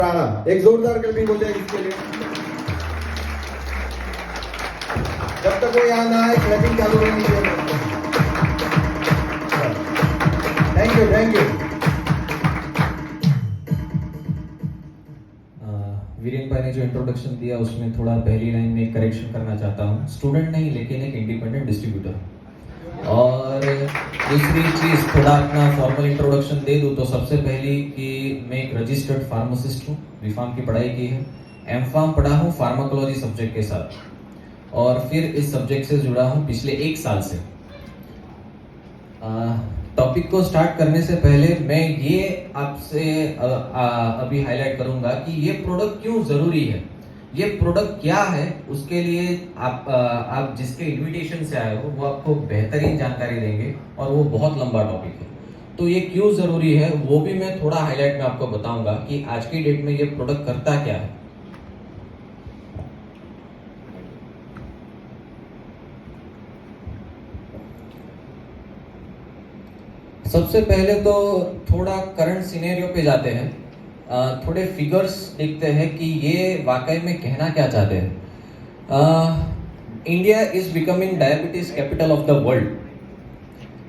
एक जोरदार क्लैपिंग हो जाए इसके लिए। जब तक वो यहाँ ना आए क्लैपिंग चालू रहनी चाहिए। Thank you thank you. Viren भाई ने जो इंट्रोडक्शन दिया उसमें थोड़ा पहली लाइन में करेक्शन करना चाहता हूँ। स्टूडेंट नहीं लेकिन एक इंडिपेंडेंट डिस्ट्रीब्यूटर। और दूसरी चीज़ थोड़ा अपना फॉर्मल इंट्रोडक्शन दे दूँ तो सबसे पहली कि मैं एक रजिस्टर्ड फार्मासिस्ट हूँ। बीफार्म की पढ़ाई की है, एमफार्म पढ़ा हूँ फार्माकोलॉजी सब्जेक्ट के साथ, और फिर इस सब्जेक्ट से जुड़ा हूँ पिछले 1 साल से। टॉपिक को स्टार्ट करने से पहले मैं ये आपसे अभी हाईलाइट करूँगा कि ये प्रोडक्ट क्यों ज़रूरी है, ये प्रोडक्ट क्या है। उसके लिए आप जिसके इनविटेशन से आए हो वो आपको बेहतरीन जानकारी देंगे और वो बहुत लंबा टॉपिक है। तो ये क्यों ज़रूरी है वो भी मैं थोड़ा हाईलाइट में आपको बताऊंगा कि आज की डेट में ये प्रोडक्ट करता क्या है। सबसे पहले तो थोड़ा करंट सिनेरियो पे जाते हैं, थोड़े फिगर्स देखते हैं कि ये वाकई में कहना क्या चाहते हैं। India is becoming diabetes capital of the world,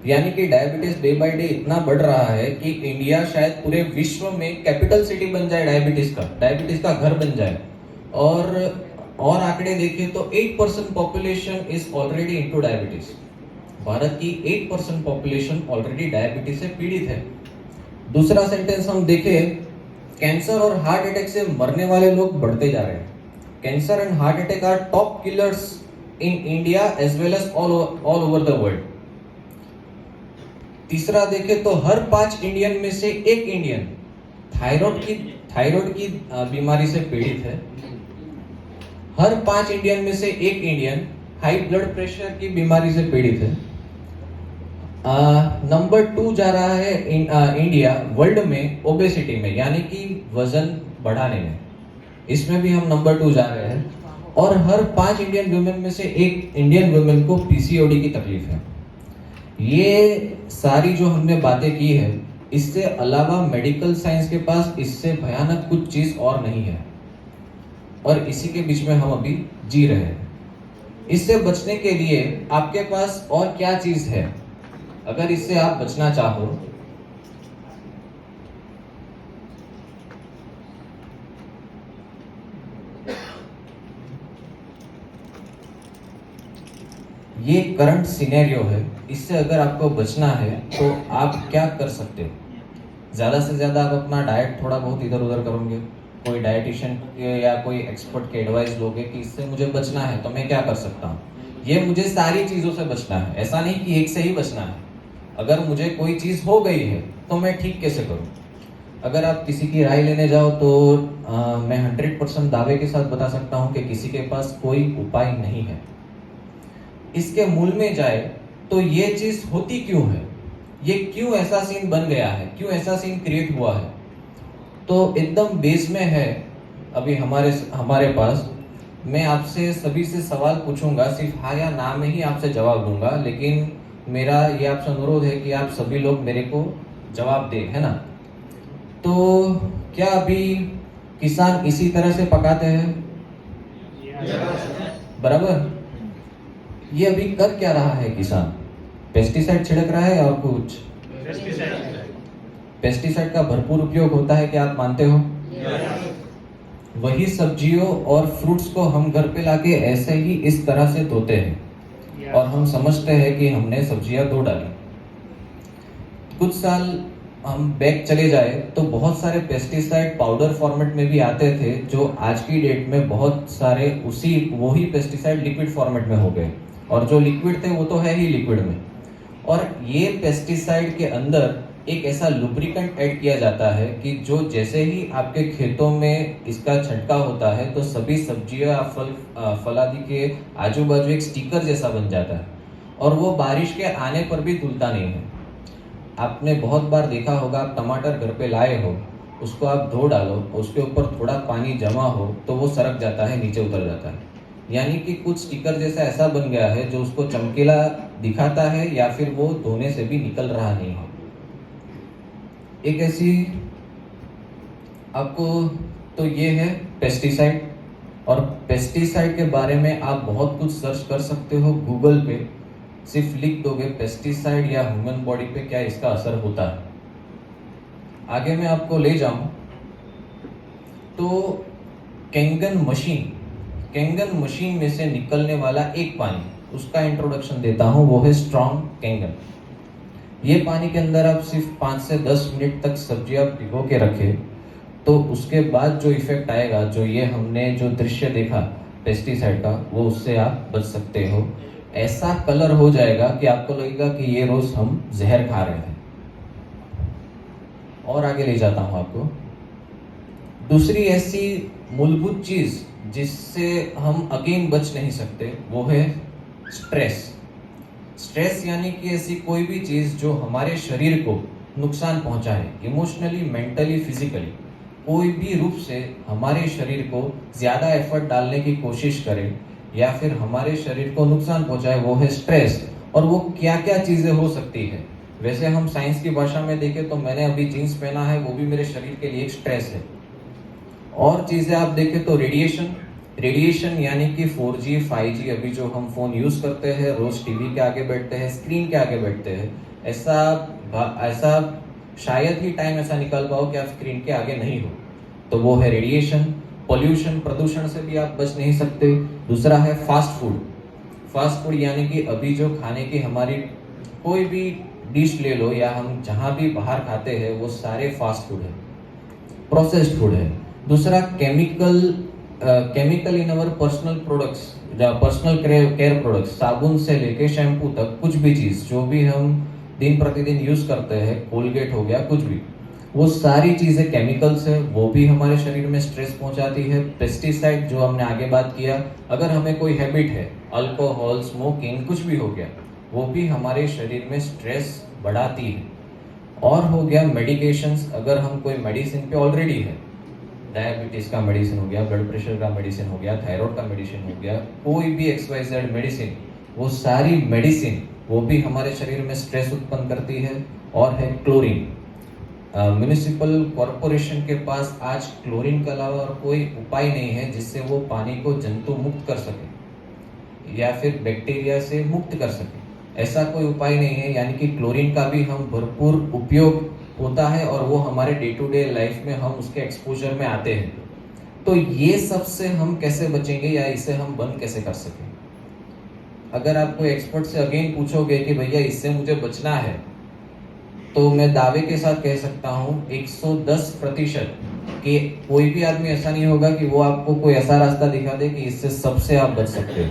यानी कि डायबिटीज डे बाय डे इतना बढ़ रहा है कि इंडिया शायद पूरे विश्व में कैपिटल सिटी बन जाए, डायबिटीज का घर बन जाए। और आंकड़े देखें तो 8% population is already into diabetes. Bharat की 8% पॉपुलेशन ऑलरेडी डायबिटीज से पीड़ित है। दूसरा सेंटेंस हम देखें, कैंसर और हार्ट अटैक से मरने वाले लोग बढ़ते जा रहे हैं। Cancer and heart attack are top killers in India as well as all over the world. तीसरा देखें तो हर 5 इंडियन में से 1 इंडियन थायराइड की बीमारी से पीड़ित है। हर 5 इंडियन में से 1 इंडियन हाई ब्लड प्रेशर की बीमारी से पीड़ित है। नंबर 2 जा रहा है इंडिया वर्ल्ड में ओबेसिटी में, यानी कि वजन बढ़ाने में, इसमें भी हम नंबर 2 जा रहे हैं। और हर 5 इंडियन वुमेन में से 1 इंडियन वुमेन को पीसीओडी की तकलीफ है। ये सारी जो हमने बातें की है, इससे अलावा मेडिकल साइंस के पास इससे भयानक कुछ चीज और नहीं है, और इसी के बीच में हम अभी जी रहे हैं। इससे बचने के लिए आपके पास और क्या चीज है अगर इससे आप बचना चाहो? ये करंट सिनेरियो है, इससे अगर आपको बचना है तो आप क्या कर सकते हो? ज़्यादा से ज़्यादा आप अपना डाइट थोड़ा बहुत इधर उधर करोगे, कोई डाइटिशियन या कोई एक्सपर्ट के एडवाइस लोगे कि इससे मुझे बचना है तो मैं क्या कर सकता हूँ। ये मुझे सारी चीज़ों से बचना है, ऐसा नहीं कि एक से ही बचना है। अगर मुझे कोई चीज़ हो गई है तो मैं ठीक कैसे करूँ? अगर आप किसी की राय लेने जाओ तो मैं 100% दावे के साथ बता सकता हूँ कि किसी के पास कोई उपाय नहीं है। इसके मूल में जाए तो ये चीज़ होती क्यों है, ये क्यों ऐसा सीन बन गया है, क्यों ऐसा सीन क्रिएट हुआ है, तो एकदम बेस में है अभी हमारे पास। मैं आपसे सभी से सवाल पूछूंगा, सिर्फ हाँ या ना में ही आपसे जवाब दूंगा, लेकिन मेरा ये आपसे अनुरोध है कि आप सभी लोग मेरे को जवाब दें, है ना? तो क्या अभी किसान इसी तरह से पकाते हैं? बराबर। ये अभी कर क्या रहा है किसान? पेस्टिसाइड छिड़क रहा है और कुछ पेस्टिसाइड का भरपूर उपयोग होता है, क्या आप मानते हो? वही सब्जियों और फ्रूट्स को हम घर पे लाके ऐसे ही इस तरह से धोते हैं और हम समझते हैं कि हमने सब्जियां धो डाली। कुछ साल हम बैक चले जाए तो बहुत सारे पेस्टिसाइड पाउडर फॉर्मेट में भी आते थे, जो आज की डेट में बहुत सारे वही पेस्टिसाइड लिक्विड फॉर्मेट में हो गए, और जो लिक्विड थे वो तो है ही लिक्विड में। और ये पेस्टिसाइड के अंदर एक ऐसा लुब्रिकेंट ऐड किया जाता है कि जो जैसे ही आपके खेतों में इसका छंटकाव होता है तो सभी सब्जियां फल आदि के आजू बाजू एक स्टिकर जैसा बन जाता है, और वो बारिश के आने पर भी धुलता नहीं है। आपने बहुत बार देखा होगा, आप टमाटर घर पे लाए हो, उसको आप धो डालो, उसके ऊपर थोड़ा पानी जमा हो तो वो सरक जाता है, नीचे उतर जाता है। यानी कि कुछ स्टिकर जैसा ऐसा बन गया है जो उसको चमकीला दिखाता है, या फिर वो धोने से भी निकल रहा नहीं है। एक ऐसी आपको तो ये है पेस्टिसाइड। और पेस्टिसाइड के बारे में आप बहुत कुछ सर्च कर सकते हो गूगल पे, सिर्फ लिख दोगे पेस्टिसाइड या ह्यूमन बॉडी पे क्या इसका असर होता है। आगे मैं आपको ले जाऊं तो कैंगन मशीन में से निकलने वाला एक पानी, उसका इंट्रोडक्शन देता हूं, वो है स्ट्रॉन्ग कैंगन। ये पानी के अंदर आप सिर्फ 5 से 10 मिनट तक सब्जियां भिगो के रखे तो उसके बाद जो इफेक्ट आएगा, जो ये हमने जो दृश्य देखा पेस्टिसाइड का, वो उससे आप बच सकते हो। ऐसा कलर हो जाएगा कि आपको लगेगा कि ये रोज हम जहर खा रहे हैं। और आगे ले जाता हूं आपको। दूसरी ऐसी मूलभूत चीज जिससे हम अगेन बच नहीं सकते वो है स्ट्रेस यानी कि ऐसी कोई भी चीज जो हमारे शरीर को नुकसान पहुंचाए, इमोशनली, मेंटली, फिजिकली, कोई भी रूप से हमारे शरीर को ज्यादा एफर्ट डालने की कोशिश करे या फिर हमारे शरीर को नुकसान पहुंचाए, वो है स्ट्रेस। और वो क्या क्या चीजें हो सकती है। वैसे हम साइंस की भाषा में देखें तो मैंने अभी जीन्स पहना है, वो भी मेरे शरीर के लिए एक स्ट्रेस है। और चीजें आप देखें तो रेडिएशन यानी कि 4G 5G, अभी जो हम फोन यूज करते हैं, रोज टीवी के आगे बैठते हैं, स्क्रीन के आगे बैठते हैं, ऐसा शायद ही टाइम ऐसा निकाल पाओ कि आप स्क्रीन के आगे नहीं हो, तो वो है रेडिएशन। पोल्यूशन, प्रदूषण से भी आप बच नहीं सकते। दूसरा है फास्ट फूड यानी कि अभी जो खाने की हमारी कोई भी डिश ले लो या हम जहाँ भी बाहर खाते हैं वो सारे फास्ट फूड है, प्रोसेस्ड फूड है। दूसरा chemical in our personal products, personal care products, साबुन से लेके शैम्पू तक, कुछ भी चीज जो भी हम दिन प्रतिदिन यूज करते हैं, कोलगेट हो गया, कुछ भी, वो सारी चीजें केमिकल्स है, वो भी हमारे शरीर में स्ट्रेस पहुंचाती है। पेस्टिसाइड जो हमने आगे बात किया, अगर हमें कोई हैबिट है, अल्कोहल, स्मोकिंग, कुछ भी हो गया, वो भी हमारे शरीर में स्ट्रेस बढ़ाती है। और हो गया मेडिकेशंस, अगर हम कोई मेडिसिन पे ऑलरेडी है, डायबिटीज का मेडिसिन हो गया, ब्लड प्रेशर का मेडिसिन हो गया, थायराइड का मेडिसिन हो गया, कोई भी XYZ मेडिसिन, वो सारी मेडिसिन वो भी हमारे शरीर में स्ट्रेस उत्पन्न करती है। और है क्लोरीन। म्युनिसिपल कॉरपोरेशन के पास आज क्लोरीन के अलावा और कोई उपाय नहीं है जिससे वो पानी को जंतु मुक्त कर सके या फिर बैक्टीरिया से मुक्त कर सके, ऐसा कोई उपाय नहीं है। यानी कि क्लोरीन का भी हम भरपूर उपयोग होता है और वो हमारे डे टू डे लाइफ में हम उसके एक्सपोजर में आते हैं। तो ये सब से हम कैसे बचेंगे या इसे हम बंद कैसे कर सकें? अगर आप कोई एक्सपर्ट से अगेन पूछोगे कि भैया इससे मुझे बचना है, तो मैं दावे के साथ कह सकता हूँ 110% कि कोई भी आदमी ऐसा नहीं होगा कि वो आपको कोई ऐसा रास्ता दिखा दे कि इससे सबसे आप बच सकते हो।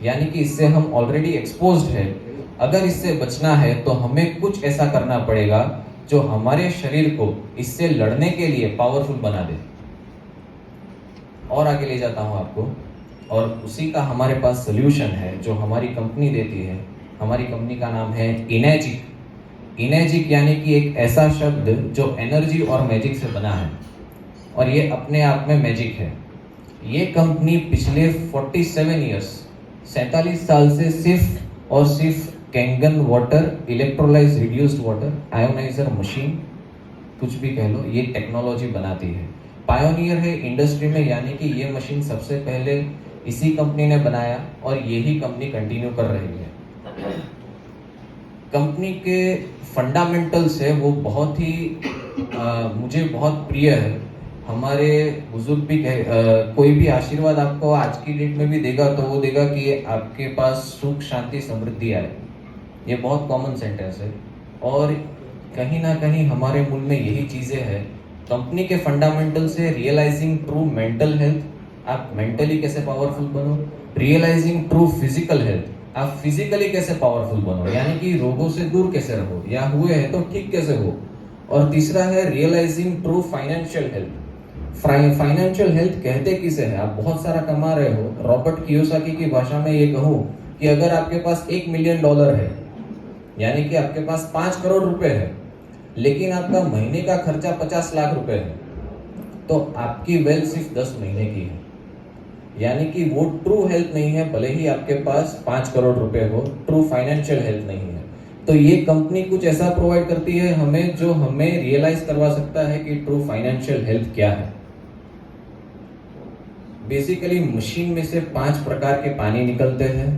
यानी कि इससे हम ऑलरेडी एक्सपोज्ड है, अगर इससे बचना है तो हमें कुछ ऐसा करना पड़ेगा जो हमारे शरीर को इससे लड़ने के लिए पावरफुल बना दे। और आगे ले जाता हूं आपको, और उसी का हमारे पास सोल्यूशन है जो हमारी कंपनी देती है। हमारी कंपनी का नाम है इनेजिक यानी कि एक ऐसा शब्द जो एनर्जी और मैजिक से बना है, और ये अपने आप में मैजिक है। ये कंपनी पिछले 47 साल से सिर्फ और सिर्फ Kangen water, electrolyse reduced water, ioniser machine, कुछ भी कह लो, ये टेक्नोलॉजी बनाती है। पायोनियर है इंडस्ट्री में, यानी कि ये मशीन सबसे पहले इसी कंपनी ने बनाया और यही कंपनी कंटिन्यू कर रही है। कंपनी के फंडामेंटल्स है वो बहुत ही मुझे बहुत प्रिय है। हमारे बुजुर्ग भी कोई भी आशीर्वाद आपको आज की डेट में भी देगा तो वो देगा कि आपके पास सुख, शांति, समृद्धि आए। ये बहुत कॉमन सेंटेंस है और कहीं ना कहीं हमारे मूल में यही चीजें हैं। कंपनी के फंडामेंटल से रियलाइजिंग ट्रू मेंटल हेल्थ, आप मेंटली कैसे पावरफुल बनो, रियलाइजिंग ट्रू फिजिकल हेल्थ, आप फिजिकली कैसे पावरफुल बनो, यानी कि रोगों से दूर कैसे रहो या हुए हैं तो ठीक कैसे हो। और तीसरा है realising true financial health. Financial health कहते किसे है? आप बहुत सारा कमा रहे हो, रॉबर्ट कियोसाकी की भाषा में ये कहूं कि अगर आपके पास $1 मिलियन है, यानी कि आपके पास 5 करोड़ रुपए है, लेकिन आपका महीने का खर्चा 50 लाख रुपए है, तो आपकी वेल्थ सिर्फ 10 महीने की है। यानी कि वो ट्रू हेल्थ नहीं है, भले ही आपके पास 5 करोड़ रुपए हो, ट्रू फाइनेंशियल हेल्थ नहीं है। तो ये कंपनी कुछ ऐसा प्रोवाइड करती है हमें जो हमें रियलाइज करवा सकता है कि ट्रू फाइनेंशियल हेल्थ क्या है। बेसिकली मशीन में से 5 प्रकार के पानी निकलते हैं,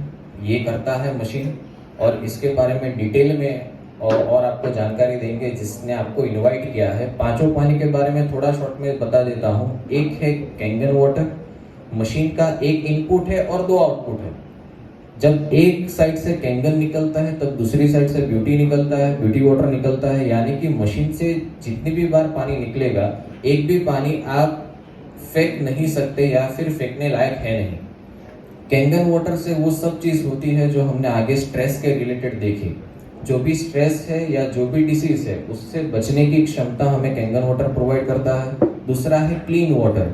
ये करता है मशीन। और इसके बारे में डिटेल में और आपको जानकारी देंगे जिसने आपको इनवाइट किया है। पांचों पानी के बारे में थोड़ा शॉर्ट में बता देता हूँ। एक है कैंगन वाटर, मशीन का एक इनपुट है और 2 आउटपुट है। जब एक साइड से कैंगन निकलता है तब दूसरी साइड से ब्यूटी निकलता है, ब्यूटी वाटर निकलता है। यानी कि मशीन से जितनी भी बार पानी निकलेगा, एक भी पानी आप फेंक नहीं सकते या फिर फेंकने लायक है नहीं। कैंगन वाटर से वो सब चीज़ होती है जो हमने आगे स्ट्रेस के रिलेटेड देखी। जो भी स्ट्रेस है या जो भी डिसीज है उससे बचने की क्षमता हमें कैंगन वाटर प्रोवाइड करता है। दूसरा है क्लीन वाटर।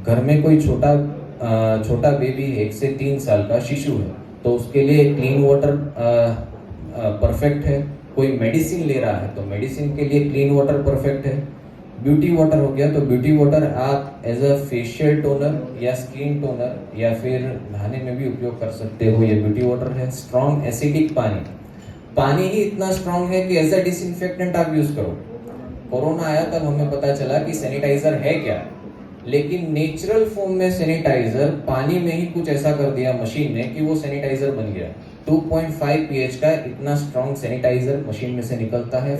घर में कोई छोटा बेबी 1 से 3 साल का शिशु है तो उसके लिए क्लीन वाटर परफेक्ट है। कोई मेडिसिन ले रहा है तो मेडिसिन के लिए क्लीन वाटर परफेक्ट है। ब्यूटी वाटर हो गया तो ब्यूटी वाटर आप एज अ फेशियल टोनर या स्किन टोनर या फिर नहाने में भी उपयोग कर सकते हो, ये ब्यूटी वाटर है। स्ट्रॉन्ग एसिडिक पानी ही इतना स्ट्रॉन्ग है कि एज अ डिसइंफेक्टेंट आप यूज करो। कोरोना आया तब हमें पता चला कि सैनिटाइजर है क्या, लेकिन नेचुरल फॉर्म में सैनिटाइजर पानी में ही कुछ ऐसा कर दिया मशीन ने कि वो सैनिटाइजर बन गया। 2.5 pH का इतना स्ट्रॉन्ग सैनिटाइजर मशीन में से निकलता है।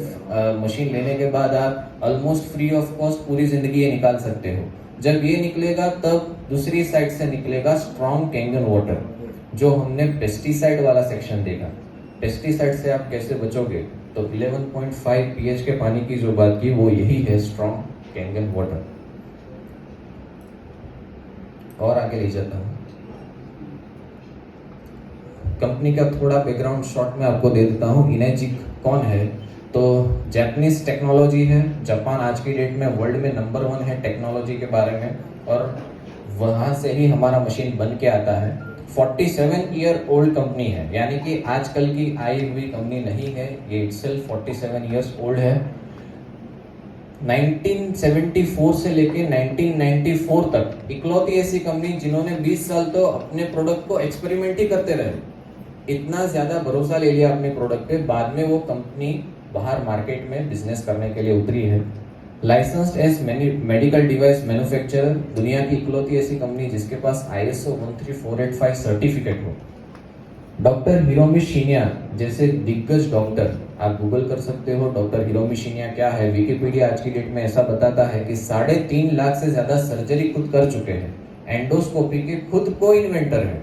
मशीन लेने के बाद आप ऑलमोस्ट फ्री ऑफ कॉस्ट पूरी जिंदगी ये निकाल सकते हो। जब ये निकलेगा तब दूसरी साइड से निकलेगा स्ट्रॉन्ग कैंगन वाटर, जो हमने पेस्टिसाइड वाला सेक्शन देखा। पेस्टिसाइड से आप कैसे बचोगे, तो 11.5 pH के पानी की जो बात की वो यही है, स्ट्रॉन्ग कैंगन वाटर। और आगे ले जाता हूँ। कंपनी का थोड़ा बैकग्राउंड शॉर्ट में आपको दे देता हूँ। इनेजिक कौन है, तो जापानीज टेक्नोलॉजी है। जापान आज की डेट में वर्ल्ड में नंबर 1 है टेक्नोलॉजी के बारे में, और वहाँ से ही हमारा मशीन बन के आता है। 47 ईयर ओल्ड कंपनी है, यानी कि आजकल की आई हुई कंपनी नहीं है, ये इटसेल्फ 47 ईयर्स ओल्ड है। 1974 से लेके 1994 तक इकलौती ऐसी कंपनी जिन्होंने 20 साल तो अपने प्रोडक्ट को एक्सपेरिमेंट ही करते रहे। इतना ज़्यादा भरोसा ले लिया अपने प्रोडक्ट पे, बाद में वो कंपनी बाहर मार्केट में बिजनेस करने के लिए उतरी है। Licensed as medical device manufacturer, दुनिया की इकलौती ऐसी कंपनी जिसके पास ISO 13485 सर्टिफिकेट हो। डॉक्टर हिरोमी शिन्या जैसे दिग्गज डॉक्टर, आप गूगल कर सकते हो डॉक्टर हिरोमी शिन्या क्या है। विकिपीडिया आज की डेट में ऐसा बताता है कि 3.5 लाख से ज्यादा सर्जरी खुद कर चुके हैं। एंडोस्कोपी के खुद को इन्वेंटर है,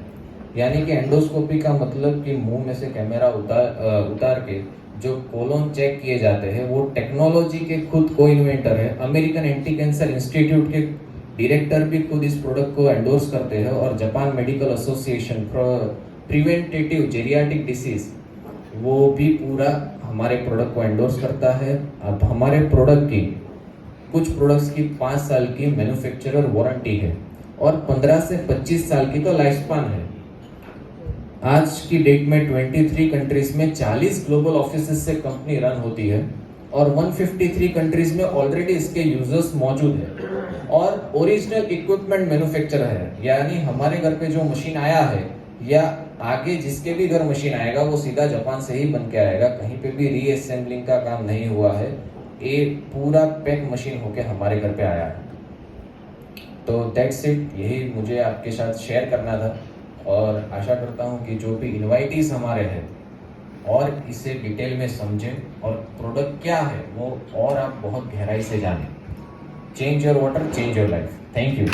यानी कि एंडोस्कोपी का मतलब कि मुंह में से कैमरा उतार के जो कोलोन चेक किए जाते हैं वो टेक्नोलॉजी के खुद को इन्वेंटर है। अमेरिकन एंटी कैंसर इंस्टीट्यूट के डायरेक्टर भी खुद इस प्रोडक्ट को एंडोर्स करते हैं, और Japan medical association preventative geriatric disease वो भी पूरा हमारे प्रोडक्ट को एंडोर्स करता है। अब हमारे प्रोडक्ट की कुछ प्रोडक्ट्स की 5 साल की मैन्युफैक्चरर वारंटी है और 15 से 25 साल की तो लाइफ स्पान है। आज की डेट में 23 कंट्रीज में 40 ग्लोबल ऑफिसेस से कंपनी रन होती है, और 153 कंट्रीज में ऑलरेडी इसके यूजर्स मौजूद है, और ओरिजिनल इक्विपमेंट मैन्युफैक्चरर है। यानी हमारे घर पे जो मशीन आया है या आगे जिसके भी घर मशीन आएगा वो सीधा जापान से ही बन के आएगा, कहीं पे भी रीअसेंबलिंग का काम नहीं हुआ है। ये पूरा पैक मशीन होके हमारे घर पे आया है। तो दैट्स इट, यही मुझे आपके साथ शेयर करना था, और आशा करता हूँ कि जो भी इनवाइटीज हमारे हैं और इसे डिटेल में समझें और प्रोडक्ट क्या है वो और आप बहुत गहराई से जानें। Change your water, change your life. Thank you.